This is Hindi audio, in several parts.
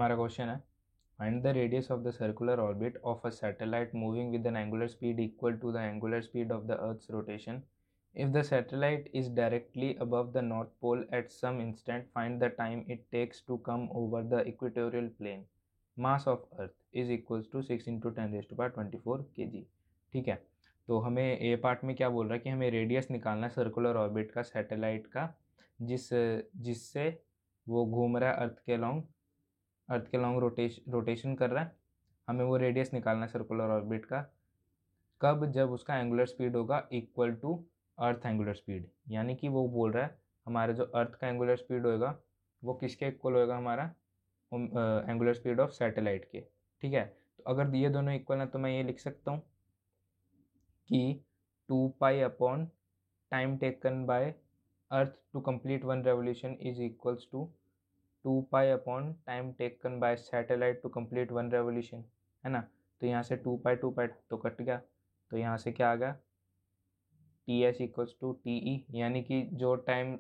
हमारा क्वेश्चन है find the radius of the circular orbit of a satellite moving with an angular speed equal to the angular speed of the earth's rotation. If the satellite is directly above the north pole at some instant, find the time it takes to come over the equatorial plane. Mass of earth is equals to 6 into 10⁻24 kg. ठीक है, तो हमें ए पार्ट में क्या बोल रहा है कि हमें रेडियस निकालना है सर्कुलर ऑर्बिट का सैटेलाइट का जिससे वो घूम रहा है अर्थ के लॉन्ग रोटेशन कर रहा है. हमें वो रेडियस निकालना है सर्कुलर ऑर्बिट का कब, जब उसका एंगुलर स्पीड होगा equal to earth angular speed. यानी कि वो बोल रहा है हमारा जो अर्थ का एंगुलर स्पीड होगा वो किसके इक्वल होगा, हमारा एंगुलर स्पीड ऑफ सैटेलाइट के. ठीक है, तो अगर ये दोनों इक्वल हैं तो मैं ये लिख सकता हूँ कि 2 pi upon time taken by earth to complete one revolution is equals to 2 pi upon time taken by satellite to complete one revolution, है ना. तो यहाँ से 2 पाई तो कट गया, तो यहाँ से क्या आ गया T S equals to T E. यानी कि जो टाइम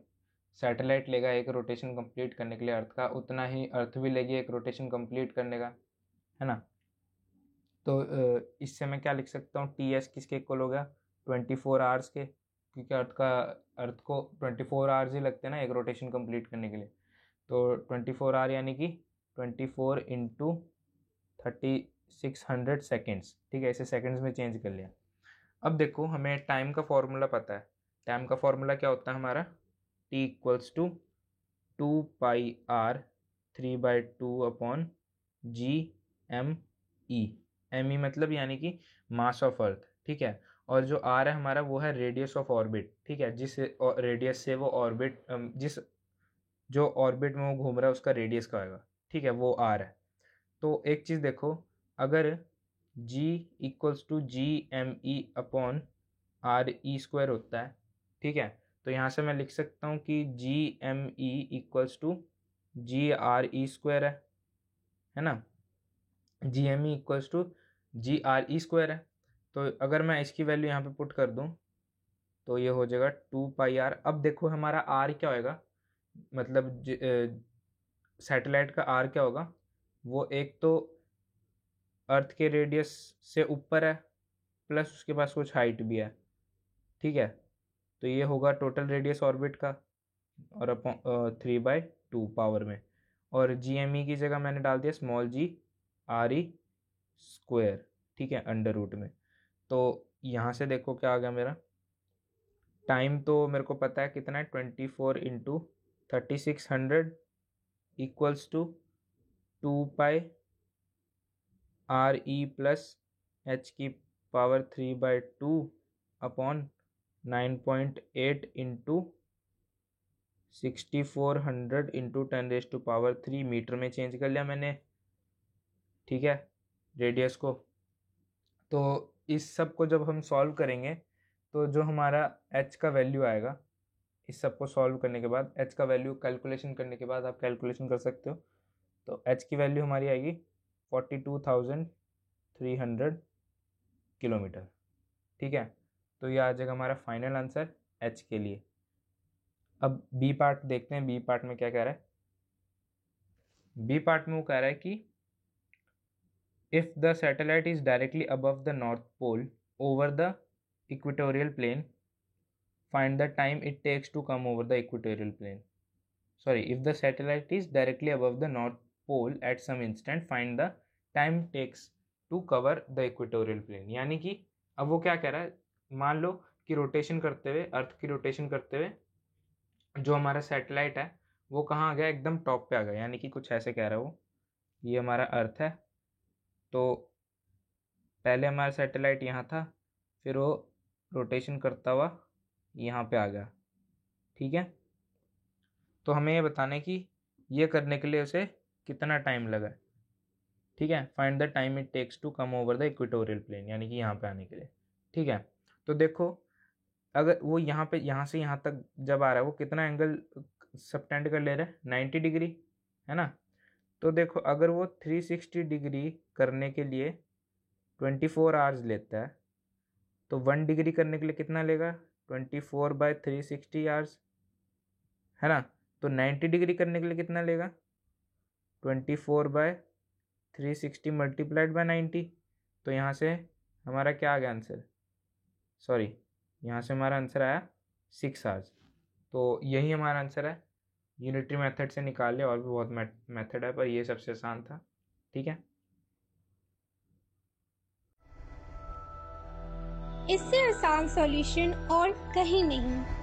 सैटेलाइट लेगा एक रोटेशन कंप्लीट करने के लिए अर्थ का, उतना ही अर्थ भी लेगी एक रोटेशन कंप्लीट करने का, है ना. तो इससे मैं क्या लिख सकता हूँ, टी एस किसके इक्वल हो गया 24 आवर्स के, क्योंकि अर्थ को 24 आवर्स ही लगते हैं ना एक रोटेशन कंप्लीट करने के लिए. तो 24 आवर यानी कि 24 इंटू 3600 सेकेंड्स. ठीक है, इसे सेकेंड्स में चेंज कर लिया. अब देखो हमें टाइम का फॉर्मूला पता है. टाइम का फॉर्मूला क्या होता है हमारा, T equals to 2 pi R 3/2 upon G M E. M E मतलब यानी कि मास ऑफ अर्थ. ठीक है, और जो आर है हमारा वो है रेडियस ऑफ ऑर्बिट. ठीक है, जिस रेडियस से वो ऑर्बिट जो ऑर्बिट में वो घूम रहा है उसका रेडियस का होगा. ठीक है, वो आर है. तो एक चीज़ देखो, अगर g equals to G M E upon R E square होता है, ठीक है, तो यहाँ से मैं लिख सकता हूँ कि G M E equals to G R E square है ना. G M E equals to G R E square है. तो अगर मैं इसकी वैल्यू यहाँ पे पुट कर दूँ तो ये हो जाएगा 2 पाई आर. अब देखो हमारा आर क्या होएगा, मतलब सैटेलाइट का आर क्या होगा, वो एक तो अर्थ के रेडियस से ऊपर है प्लस उसके पास कुछ हाइट भी है. ठीक है, तो ये होगा टोटल रेडियस ऑर्बिट का और अपॉन 3/2 पावर में. और जी एम ई की जगह मैंने डाल दिया स्मॉल जी आर ई स्क्वायर. ठीक है, अंडर रूट में. तो यहाँ से देखो क्या आ गया मेरा टाइम, तो मेरे को पता है कितना है 24 into 3600 equals to 2 pi r e plus h की power 3/2 upon 9.8 into 6400 into 10⁻³ metre में चेंज कर लिया मैंने. ठीक है, रेडियस को. तो इस सब को जब हम सॉल्व करेंगे तो जो हमारा h का वैल्यू आएगा, इस सब को सॉल्व करने के बाद h का वैल्यू कैलकुलेशन करने के बाद आप कैलकुलेशन कर सकते हो. तो h की वैल्यू हमारी आएगी 42,300 किलोमीटर. ठीक है, तो ये आ जाएगा हमारा फाइनल आंसर h के लिए. अब बी पार्ट देखते हैं, बी पार्ट में क्या कह रहा है. बी पार्ट में वो कह रहा है कि if the satellite is directly above the north pole over the equatorial plane, find the time it takes to come over the equatorial plane. Sorry, if the satellite is directly above the north pole at some instant, find the time takes to cover the equatorial plane. यानी कि अब वो क्या कह रहा है, मान लो कि रोटेशन करते हुए, अर्थ की रोटेशन करते हुए जो हमारा सैटेलाइट है वो कहाँ आ गया, एकदम टॉप पे आ गया. यानी कि कुछ ऐसे कह रहा है वो, ये हमारा अर्थ है, तो पहले हमारा सैटेलाइट यहाँ था, फिर वो रोटेशन करता हुआ यहाँ पे आ गया. ठीक है, तो हमें ये बताना है कि ये करने के लिए उसे कितना टाइम लगा. ठीक है, find the time it takes to come over the equatorial plane, यानी कि यहाँ पे आने के लिए. ठीक है, तो देखो अगर वो यहाँ पे यहाँ से यहाँ तक जब आ रहा है वो कितना एंगल सबटेंड कर ले रहा है 90 डिग्री, है ना. तो देखो अगर वो 360 डिग्री करने के लिए 24 आवर्स लेता है तो 1 डिग्री करने के लिए कितना लेगा 24/360 आवर्स, है ना. तो 90 डिग्री करने के लिए कितना लेगा 24/360 मल्टीप्लाइड बाय 90। तो यहाँ से हमारा क्या आ गया आंसर, सॉरी यहाँ से हमारा आंसर आया 6 आवर्स। तो यही हमारा आंसर है। यूनिटरी मेथड से निकाल लिया, और भी बहुत मेथड है पर ये सबसे आसान था। ठीक है, इससे आसान सॉल्यूशन और कहीं नहीं।